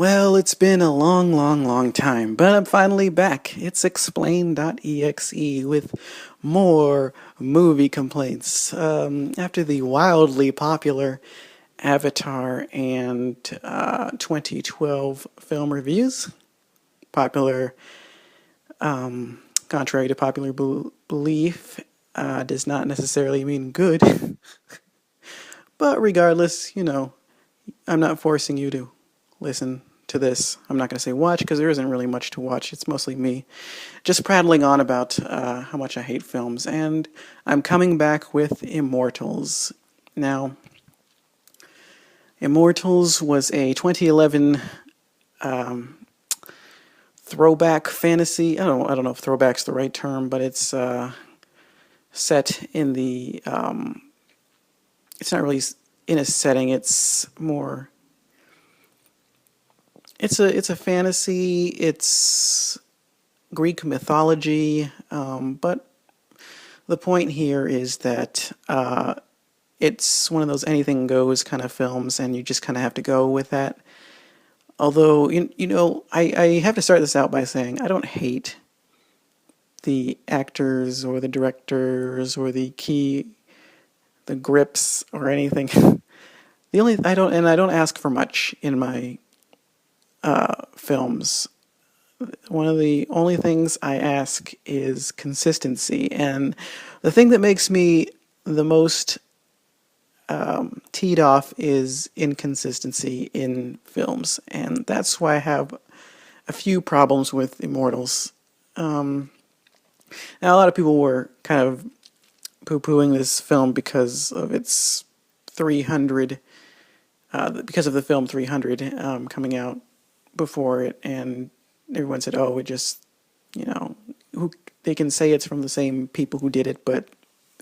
Well, it's been a long, long, long time, but I'm finally back. It's explain.exe with more movie complaints. After the wildly popular Avatar and 2012 film reviews, popular, contrary to popular belief, does not necessarily mean good. But regardless, I'm not forcing you to listen to this. I'm not going to say watch because there isn't really much to watch. It's mostly me just prattling on about how much I hate films. And I'm coming back with Immortals. Now, Immortals was a 2011 throwback fantasy. I don't know if throwback's the right term, but it's set in the. It's not really in a setting. It's more. It's a fantasy. It's Greek mythology, but the point here is that it's one of those anything goes kind of films, and you just kind of have to go with that. Although, I have to start this out by saying I don't hate the actors or the directors or the grips or anything. I don't ask for much in my films. One of the only things I ask is consistency. And the thing that makes me the most teed off is inconsistency in films. And that's why I have a few problems with Immortals. Now, a lot of people were kind of poo-pooing this film because of its 300, because of the film 300 coming out before it, and everyone said, "Oh, it just, who they can say it's from the same people who did it, but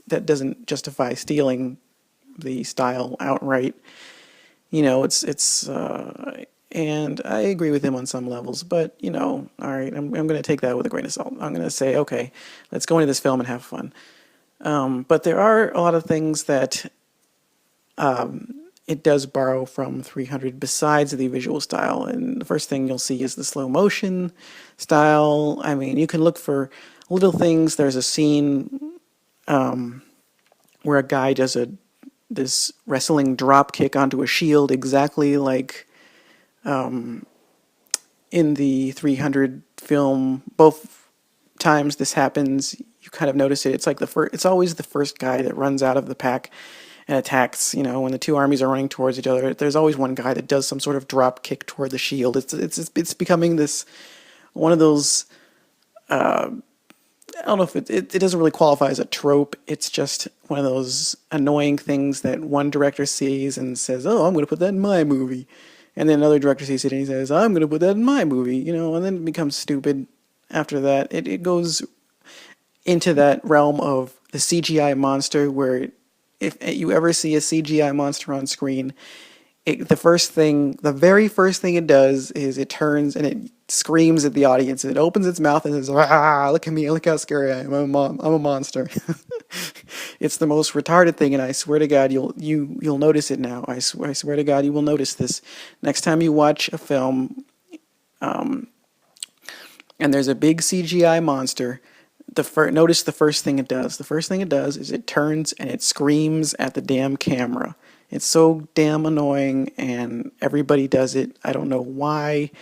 that doesn't justify stealing the style outright." And I agree with him on some levels, but all right, I'm going to take that with a grain of salt. I'm going to say, okay, let's go into this film and have fun. But there are a lot of things that it does borrow from 300 besides the visual style. And the first thing you'll see is the slow motion style. I mean, you can look for little things. There's a scene where a guy does this wrestling drop kick onto a shield exactly like in the 300 film. Both times this happens, you kind of notice it. It's like it's always the first guy that runs out of the pack and attacks. When the two armies are running towards each other, there's always one guy that does some sort of drop kick toward the shield. It's becoming this one of those. I don't know if it doesn't really qualify as a trope. It's just one of those annoying things that one director sees and says, "Oh, I'm going to put that in my movie," and then another director sees it and he says, "I'm going to put that in my movie." And then it becomes stupid. After that, it goes into that realm of the CGI monster, where if you ever see a CGI monster on screen, the very first thing it does is it turns and it screams at the audience. It opens its mouth and says, "Ah, look at me! Look how scary I am! I'm a monster." It's the most retarded thing, and I swear to God, you'll notice it now. I swear to God, you will notice this next time you watch a film, and there's a big CGI monster. Notice the first thing it does. The first thing it does is it turns and it screams at the damn camera. It's so damn annoying, and everybody does it. I don't know why.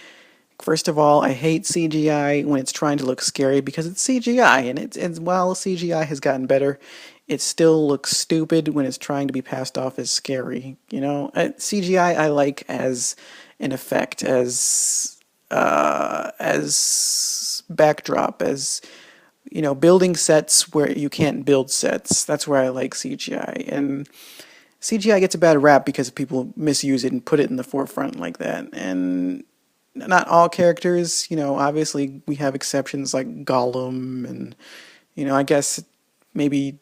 First of all, I hate CGI when it's trying to look scary because it's CGI, and while CGI has gotten better, it still looks stupid when it's trying to be passed off as scary. CGI I like as an effect, as backdrop, as building sets where you can't build sets. That's where I like CGI. And CGI gets a bad rap because people misuse it and put it in the forefront like that. And not all characters, obviously we have exceptions like Gollum, and, I guess maybe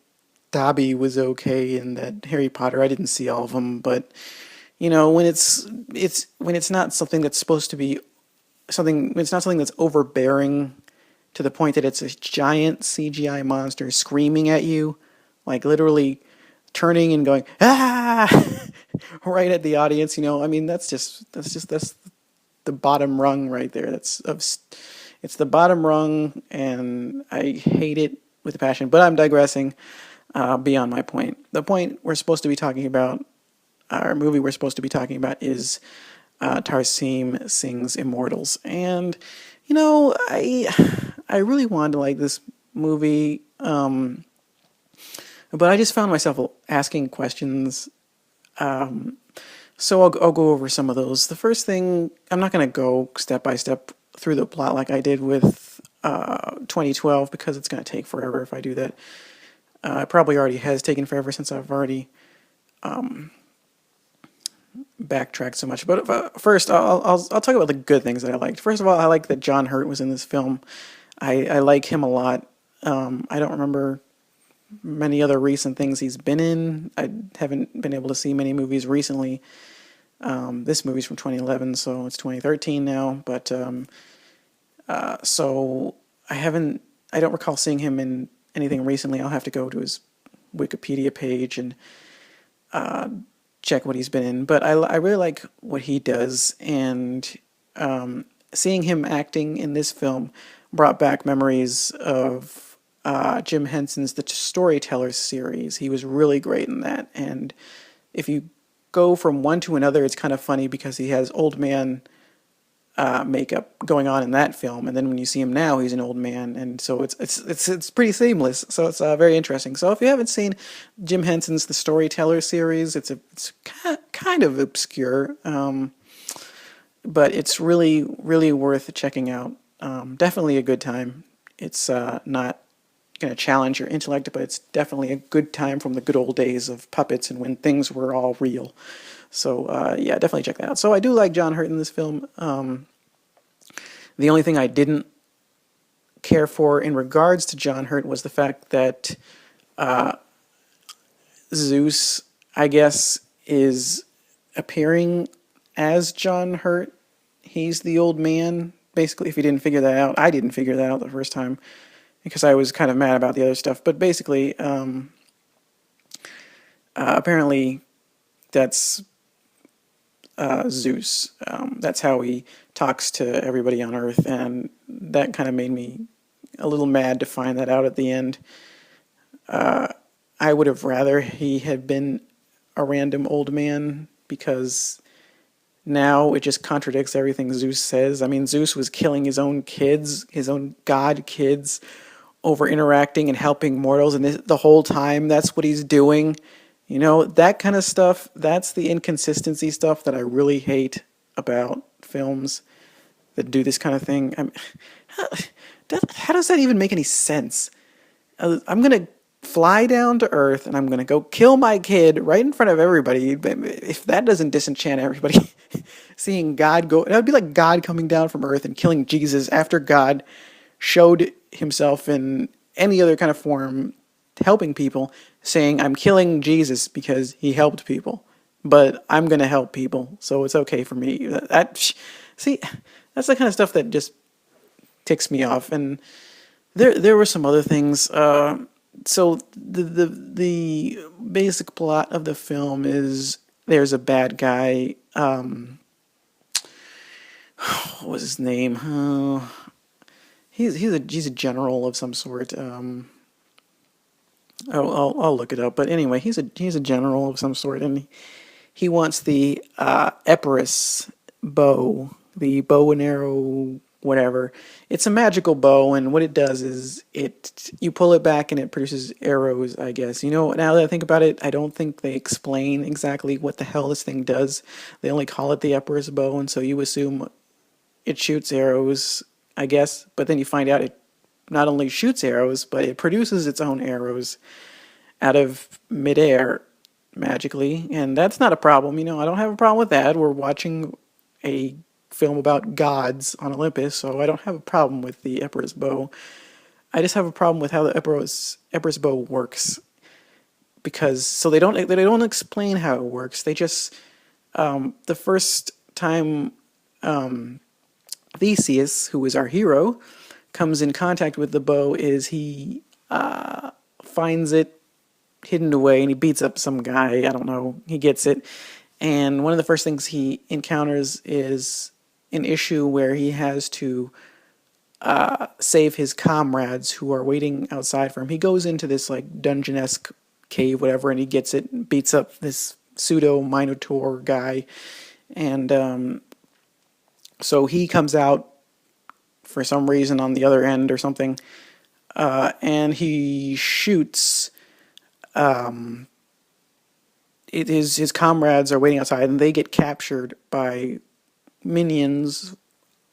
Dobby was okay in that Harry Potter. I didn't see all of them, but, when it's not something that's supposed to be it's not something that's overbearing to the point that it's a giant CGI monster screaming at you, like literally turning and going, "Ah!" right at the audience. I mean, that's the bottom rung right there. It's the bottom rung, and I hate it with a passion. But I'm digressing beyond my point. The point we're supposed to be talking about, our movie we're supposed to be talking about, is Tarsim Singh's Immortals. And I really wanted to like this movie, but I just found myself asking questions. So I'll go over some of those. The first thing, I'm not going to go step by step through the plot like I did with 2012, because it's going to take forever if I do that. It probably already has taken forever since I've already backtracked so much. But first, I'll talk about the good things that I liked. First of all, I like that John Hurt was in this film. I like him a lot. I don't remember many other recent things he's been in. I haven't been able to see many movies recently. This movie's from 2011, so it's 2013 now. But so I don't recall seeing him in anything recently. I'll have to go to his Wikipedia page and check what he's been in. But I really like what he does, and seeing him acting in this film brought back memories of Jim Henson's The Storyteller series. He was really great in that. And if you go from one to another, it's kind of funny because he has old man makeup going on in that film, and then when you see him now, he's an old man, and so it's pretty seamless. So it's very interesting. So if you haven't seen Jim Henson's The Storyteller series, it's kind of obscure, but it's really worth checking out. Definitely a good time. It's not going to challenge your intellect, but it's definitely a good time from the good old days of puppets and when things were all real. So yeah, definitely check that out. So I do like John Hurt in this film. The only thing I didn't care for in regards to John Hurt was the fact that Zeus, I guess, is appearing as John Hurt. He's the old man. Basically, if you didn't figure that out, I didn't figure that out the first time, because I was kind of mad about the other stuff. But basically, apparently, that's Zeus. That's how he talks to everybody on Earth, and that kind of made me a little mad to find that out at the end. I would have rather he had been a random old man, because now it just contradicts everything Zeus says. I mean, Zeus was killing his own kids, his own god kids, over interacting and helping mortals, and the whole time that's what he's doing. You know, that kind of stuff, that's the inconsistency stuff that I really hate about films that do this kind of thing. How does that even make any sense? I'm going to fly down to Earth and I'm going to go kill my kid right in front of everybody. If that doesn't disenchant everybody, seeing God go, it would be like God coming down from Earth and killing Jesus after God showed himself in any other kind of form helping people, saying, I'm killing Jesus because he helped people, but I'm going to help people, so it's okay for me. See, that's the kind of stuff that just ticks me off. And there were some other things. So the basic plot of the film is there's a bad guy. What was his name? He's a general of some sort. I'll look it up. But anyway, he's a general of some sort, and he wants the Epirus bow, the bow and arrow, whatever. It's a magical bow, and what it does is you pull it back and it produces arrows, I guess. You know, now that I think about it, I don't think they explain exactly what the hell this thing does. They only call it the Epirus bow, and so you assume it shoots arrows, I guess. But then you find out it not only shoots arrows, but it produces its own arrows out of midair magically, and that's not a problem. You know, I don't have a problem with that. We're watching a film about gods on Olympus, so I don't have a problem with the Epirus bow. I just have a problem with how the Epirus bow works, because they don't explain how it works. They just the first time Theseus, who is our hero, comes in contact with the bow is he finds it hidden away and he beats up some guy. I don't know. He gets it. And one of the first things he encounters is an issue where he has to save his comrades who are waiting outside for him. He goes into this like dungeon-esque cave, whatever, and he gets it, and beats up this pseudo Minotaur guy, and so he comes out for some reason on the other end or something, and he shoots. His comrades are waiting outside, and they get captured by minions,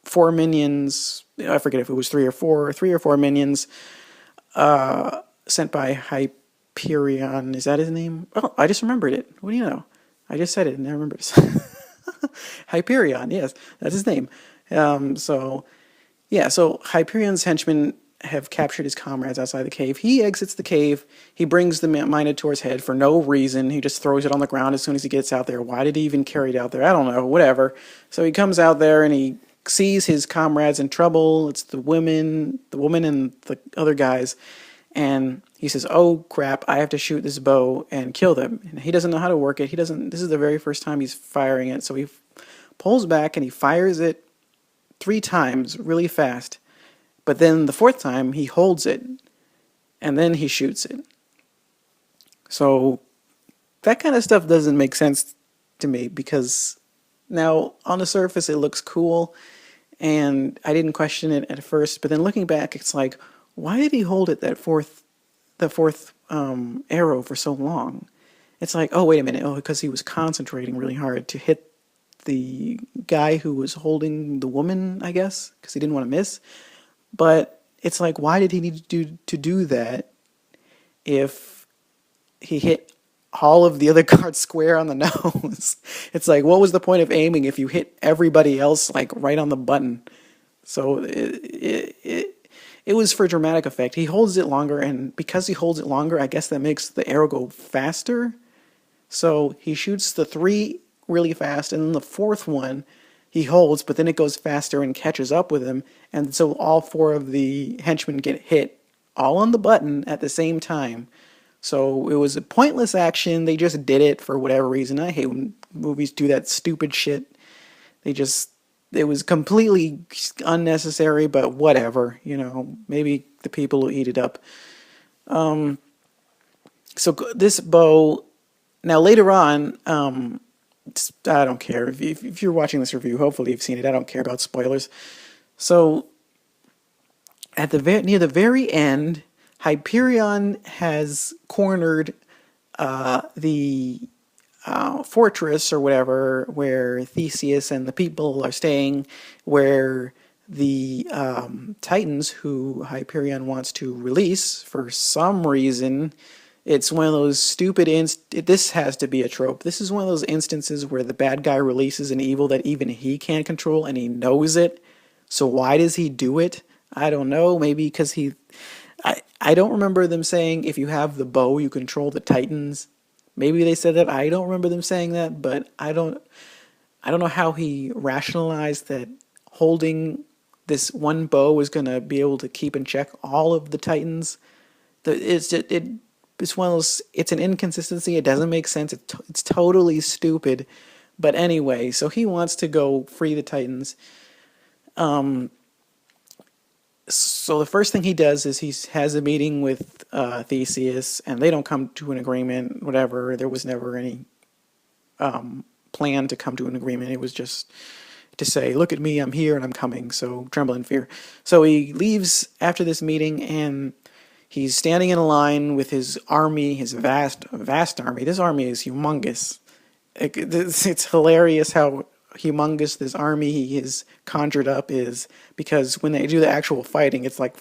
4 minions. I forget if it was 3 or 4 minions sent by Hyperion. Is that his name? Oh, I just remembered it. What do you know? I just said it and I remembered it. Hyperion, yes, that's his name. So Hyperion's henchmen have captured his comrades outside the cave. He exits the cave. He brings the Minotaur's head for no reason. He just throws it on the ground as soon as he gets out there. Why did he even carry it out there? I don't know. Whatever. So he comes out there and he sees his comrades in trouble. It's the woman and the other guys. And he says, "Oh crap, I have to shoot this bow and kill them." And he doesn't know how to work it. This is the very first time he's firing it. So he pulls back and he fires it 3 times really fast. But then the 4th time he holds it and then he shoots it. So that kind of stuff doesn't make sense to me, because now on the surface it looks cool and I didn't question it at first, but then looking back it's like, why did he hold it the fourth arrow for so long? It's like, oh wait a minute, because he was concentrating really hard to hit the guy who was holding the woman, I guess, because he didn't want to miss. But it's like, why did he need to do that if he hit all of the other guards square on the nose? It's like, what was the point of aiming if you hit everybody else like right on the button? So it was for dramatic effect. He holds it longer, and because he holds it longer, I guess that makes the arrow go faster. So he shoots the 3 really fast, and then the 4th one he holds, but then it goes faster and catches up with him, and so all 4 of the henchmen get hit all on the button at the same time. So it was a pointless action. They just did it for whatever reason. I hate when movies do that stupid shit. It was completely unnecessary, but whatever, maybe the people will eat it up. So this bow, now later on, I don't care if you're watching this review. Hopefully you've seen it. I don't care about spoilers. So at near the very end, Hyperion has cornered the fortress or whatever where Theseus and the people are staying, where the Titans who Hyperion wants to release for some reason. It's one of those stupid this has to be a trope. This is one of those instances where the bad guy releases an evil that even he can't control, and he knows it. So why does he do it? I don't know. Maybe because I don't remember them saying if you have the bow, you control the Titans. Maybe they said that. I don't remember them saying that, but I don't know how he rationalized that holding this one bow is going to be able to keep in check all of the Titans. It's one of those. It's an inconsistency. It doesn't make sense. It's totally stupid. But anyway, so he wants to go free the Titans. So the first thing he does is he has a meeting with Theseus, and they don't come to an agreement. Whatever. There was never any plan to come to an agreement. It was just to say, "Look at me. I'm here and I'm coming." So tremble in fear. So he leaves after this meeting, and he's standing in a line with his army, his vast army. This army is humongous. It's hilarious how humongous this army he is conjured up is, because when they do the actual fighting, it's like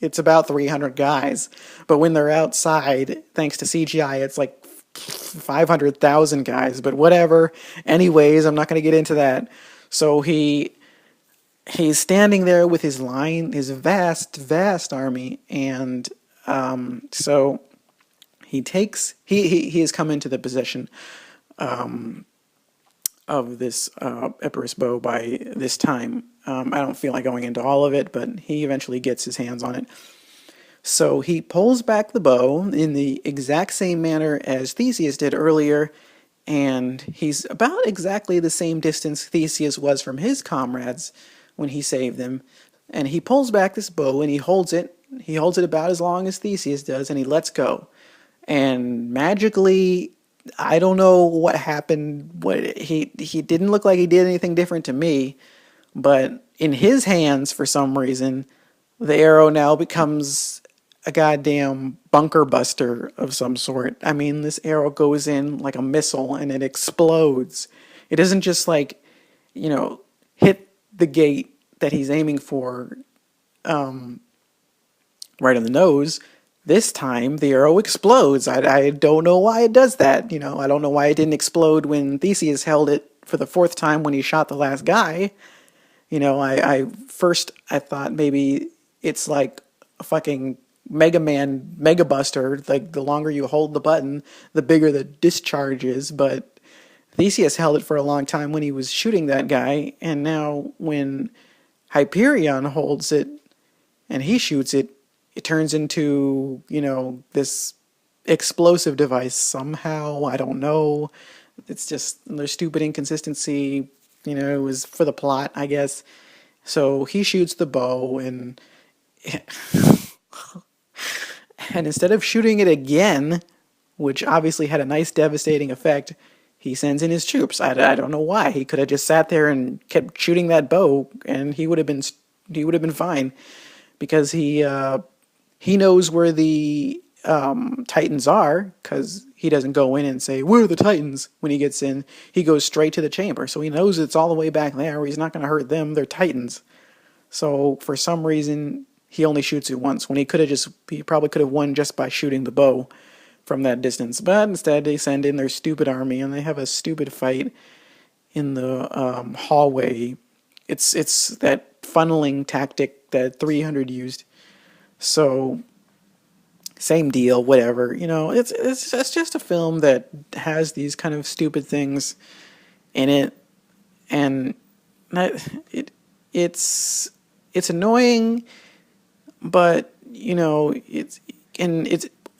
it's about 300 guys. But when they're outside, thanks to CGI, it's like 500,000 guys. But whatever. Anyways, I'm not going to get into that. So he's standing there with his line, his vast army, and so he has come into the possession of this Epirus bow by this time. I don't feel like going into all of it, but he eventually gets his hands on it. So he pulls back the bow in the exact same manner as Theseus did earlier, and he's about exactly the same distance Theseus was from his comrades when he saved them. And he pulls back this bow and he holds it. He holds it about as long as Theseus does, and he lets go. And magically, I don't know what happened. What he didn't look like he did anything different to me, but in his hands, for some reason, the arrow now becomes a goddamn bunker buster of some sort. I mean, this arrow goes in like a missile and it explodes. It doesn't just like, hit the gate that he's aiming for right on the nose. This time the arrow explodes. I don't know why it does that. I don't know why it didn't explode when Theseus held it for the fourth time when he shot the last guy. I first I thought maybe it's like a fucking Mega Man Mega Buster. Like the longer you hold the button, the bigger the discharge is. But Theseus held it for a long time when he was shooting that guy, and now when Hyperion holds it and he shoots it, it turns into this explosive device somehow. I don't know. It's just there's stupid inconsistency. It was for the plot, I guess. So he shoots the bow, and instead of shooting it again, which obviously had a nice devastating effect, he sends in his troops. I don't know why. He could have just sat there and kept shooting that bow, and he would have been fine, because he knows where the Titans are, because he doesn't go in and say, "Where are the Titans?" when he gets in. He goes straight to the chamber, so he knows it's all the way back there. He's not going to hurt them. They're Titans. So for some reason, he only shoots it once, when he probably could have won just by shooting the bow from that distance. But instead, they send in their stupid army, and they have a stupid fight in the hallway. It's that funneling tactic that 300 used. So same deal, whatever. It's just a film that has these kind of stupid things in it, and it's annoying, but it's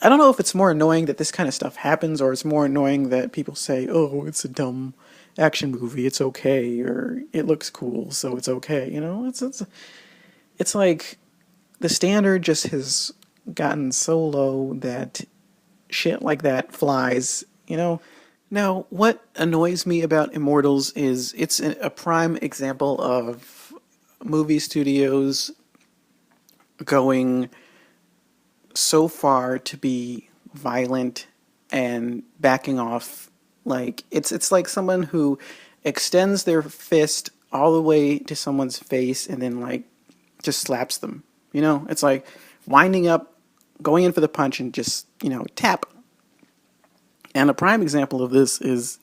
I don't know if it's more annoying that this kind of stuff happens, or it's more annoying that people say, "Oh, it's a dumb action movie. It's okay," or "It looks cool, so it's okay." It's like the standard just has gotten so low that shit like that flies. Now, what annoys me about Immortals is it's a prime example of movie studios going so far to be violent and backing off. Like it's like someone who extends their fist all the way to someone's face and then like just slaps them. It's like winding up, going in for the punch, and just tap. And a prime example of this is,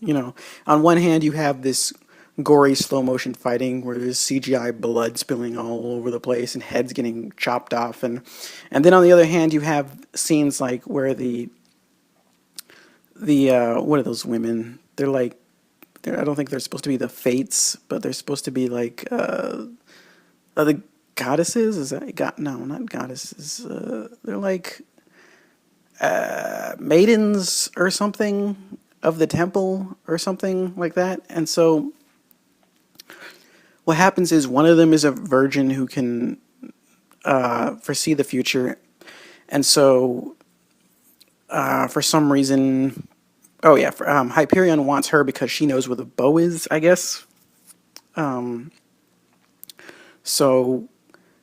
on one hand you have this gory slow motion fighting where there's CGI blood spilling all over the place and heads getting chopped off, and then on the other hand you have scenes like where the what are those women? I don't think they're supposed to be the Fates, but they're supposed to be like are the goddesses? Is that no, not goddesses. They're like maidens or something of the temple or something like that. And so what happens is one of them is a virgin who can foresee the future, and so for some reason, Hyperion wants her because she knows where the bow is, I guess. So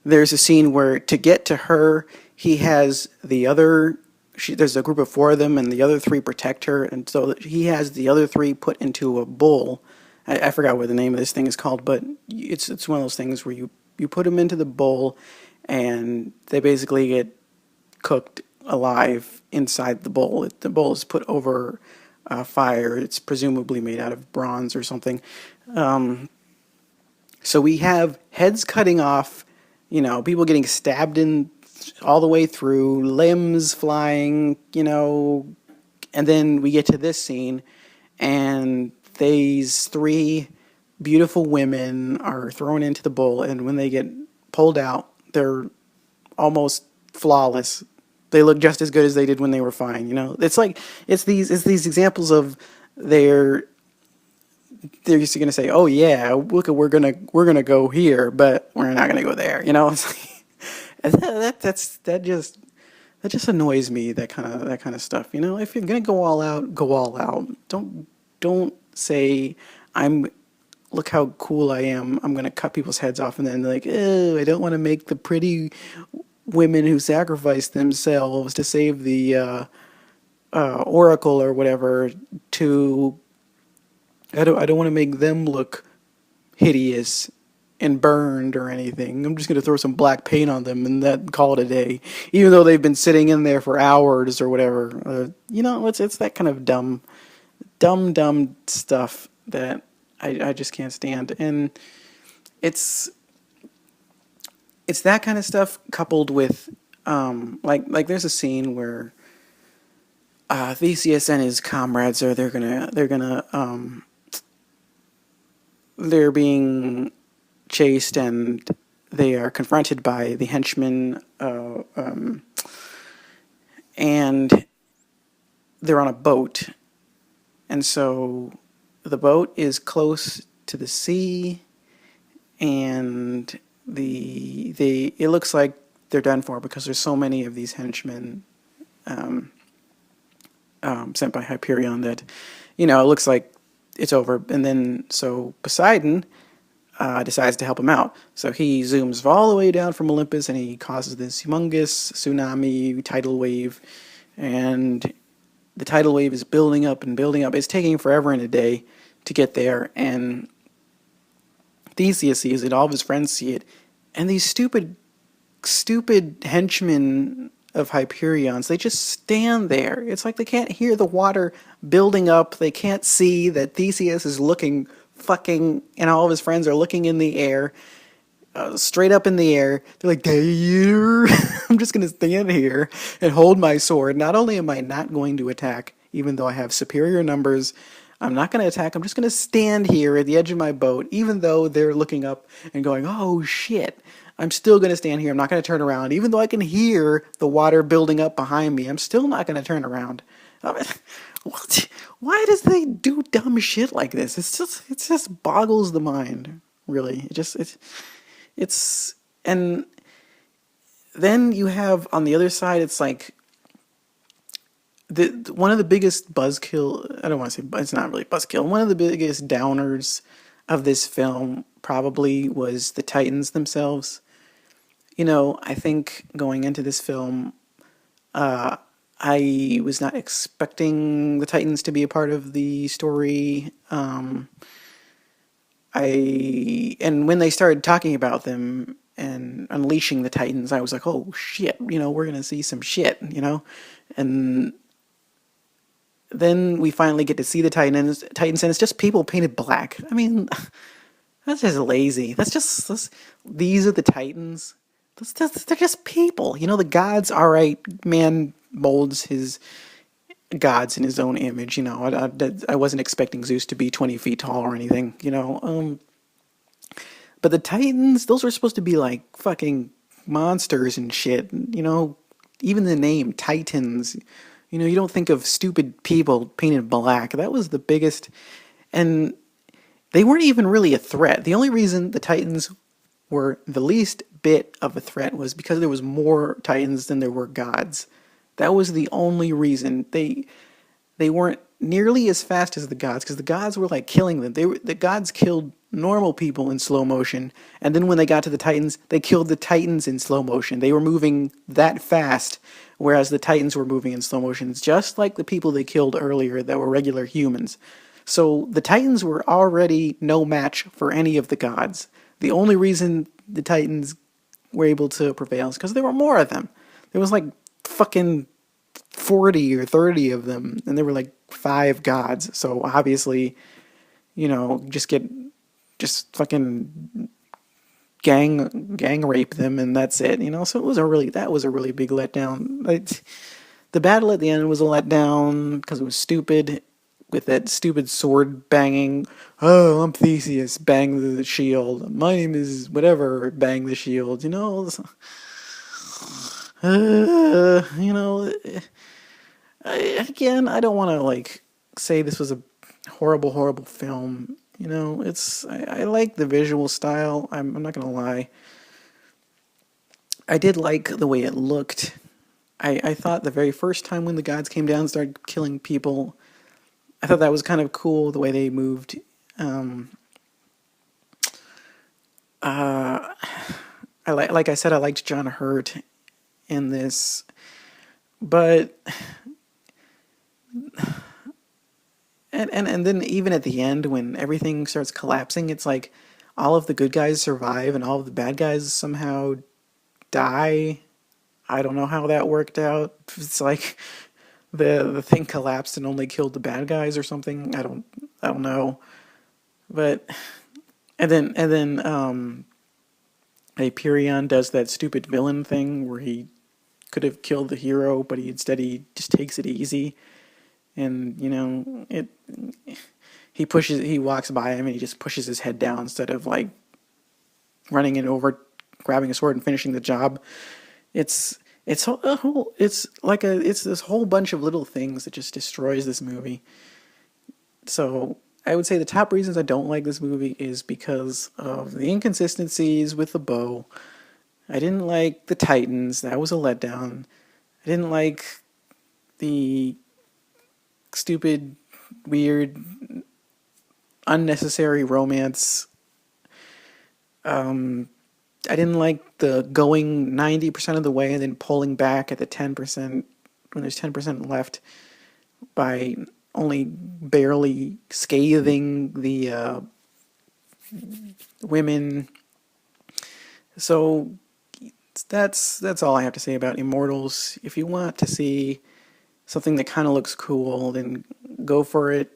there's a scene where to get to her, he has the other. There's a group of 4 of them, and the other 3 protect her, and so he has the other 3 put into a bowl. I forgot what the name of this thing is called, but it's one of those things where you put them into the bowl, and they basically get cooked alive inside the bowl. The bowl is put over fire. It's presumably made out of bronze or something. So we have heads cutting off, people getting stabbed in all the way through, limbs flying, and then we get to this scene, and these 3 beautiful women are thrown into the bowl, and when they get pulled out, they're almost flawless. They look just as good as they did when they were fine. It's these examples of they're they're just gonna say, "Oh yeah, look, we're gonna go here, but we're not gonna go there." You know, it's like, and that just annoys me. That kind of stuff. You know, if you're gonna go all out, go all out. Don't say I'm look how cool I am. I'm gonna cut people's heads off, and then like, oh, I don't want to make the pretty women who sacrificed themselves to save the oracle or whatever to I don't want to make them look hideous and burned or anything. I'm just gonna throw some black paint on them and that call it a day. Even though they've been sitting in there for hours or whatever. You know, it's that kind of dumb stuff that I just can't stand. And it's it's that kind of stuff coupled with like there's a scene where Theseus and his comrades are they're being chased and they are confronted by the henchmen and they're on a boat, and so the boat is close to the sea and they it looks like they're done for because there's so many of these henchmen sent by Hyperion that it looks like it's over. And then so Poseidon decides to help him out. So he zooms all the way down from Olympus and he causes this humongous tsunami tidal wave, and the tidal wave is building up and building up. It's taking forever and a day to get there, and Theseus sees it, all of his friends see it, and these stupid henchmen of Hyperion's, they just stand there. It's like they can't hear the water building up. They can't see that Theseus is looking fucking, and all of his friends are looking in the air, straight up in the air. They're like, there. I'm just going to stand here and hold my sword. Not only am I not going to attack, even though I have superior numbers, I'm not going to attack. I'm just going to stand here at the edge of my boat, even though they're looking up and going, oh shit. I'm still going to stand here. I'm not going to turn around. Even though I can hear the water building up behind me, I'm still not going to turn around. I mean, why does they do dumb shit like this? It just boggles the mind, really. It's, and then you have on the other side, it's like, one of the biggest buzzkill, I don't want to say, it's not really buzzkill, one of the biggest downers of this film probably was the Titans themselves. I think going into this film, I was not expecting the Titans to be a part of the story. And when they started talking about them and unleashing the Titans, I was like, oh shit, we're gonna see some shit, and then we finally get to see the Titans, and it's just people painted black. I mean, that's just lazy. These are the Titans. They're just people. The gods, all right, man molds his gods in his own image. I wasn't expecting Zeus to be 20 feet tall or anything, But the Titans, those were supposed to be like fucking monsters and shit. Even the name, Titans, you don't think of stupid people painted black. That was the biggest, and they weren't even really a threat. The only reason the Titans were the least bit of a threat was because there was more Titans than there were gods. That was the only reason. They weren't nearly as fast as the gods because the gods were like killing them. The gods killed normal people in slow motion, and then when they got to the Titans, they killed the Titans in slow motion. They were moving that fast, whereas the Titans were moving in slow motion, just like the people they killed earlier that were regular humans. So the Titans were already no match for any of the gods. The only reason the Titans were able to prevail is because there were more of them. There was like fucking 40 or 30 of them, and there were like 5 gods. So obviously, just fucking gang rape them, and that's it. So that was a really big letdown. The battle at the end was a letdown because it was stupid, with that stupid sword banging. Oh, I'm Theseus, bang the shield. My name is whatever, bang the shield. Again, I don't want to say this was a horrible, horrible film. You know, I like the visual style. I'm not gonna lie. I did like the way it looked. I thought the very first time when the gods came down and started killing people, I thought that was kind of cool the way they moved. Um, uh, like I said, I liked John Hurt in this, but and then even at the end when everything starts collapsing, it's like all of the good guys survive and all of the bad guys somehow die. I don't know how that worked out. It's like the thing collapsed and only killed the bad guys or something. I don't know. But and then Hyperion does that stupid villain thing where he could have killed the hero, but he just takes it easy, and you know it. He walks by him and he just pushes his head down instead of like running it over, grabbing a sword and finishing the job. It's this whole bunch of little things that just destroys this movie. So I would say the top reasons I don't like this movie is because of the inconsistencies with the bow. I didn't like the Titans. That was a letdown. I didn't like the stupid, weird, unnecessary romance. I didn't like the going 90% of the way and then pulling back at the 10% when there's 10% left by only barely scathing the women. So that's all I have to say about Immortals. If you want to see something that kind of looks cool, then go for it.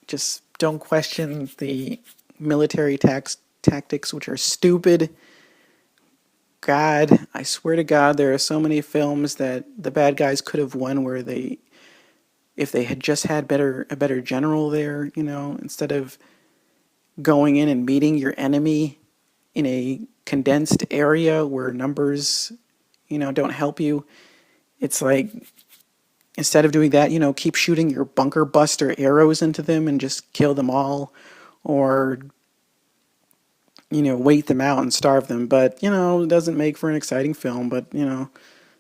Just don't question the military tactics, which are stupid. God, I swear to God, there are so many films that the bad guys could have won where if they had just had a better general there, you know, instead of going in and meeting your enemy in a condensed area where numbers, you know, don't help you. It's like instead of doing that, you know, keep shooting your bunker buster arrows into them and just kill them all, or you know, wait them out and starve them. But you know, it doesn't make for an exciting film. But you know,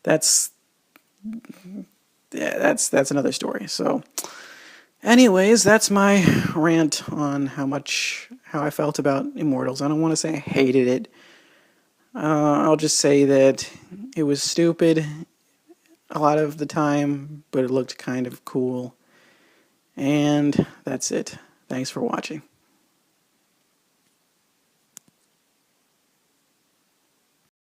that's that's another story. So, anyways, that's my rant on how I felt about Immortals. I don't want to say I hated it. I'll just say that it was stupid a lot of the time, but it looked kind of cool. And that's it. Thanks for watching.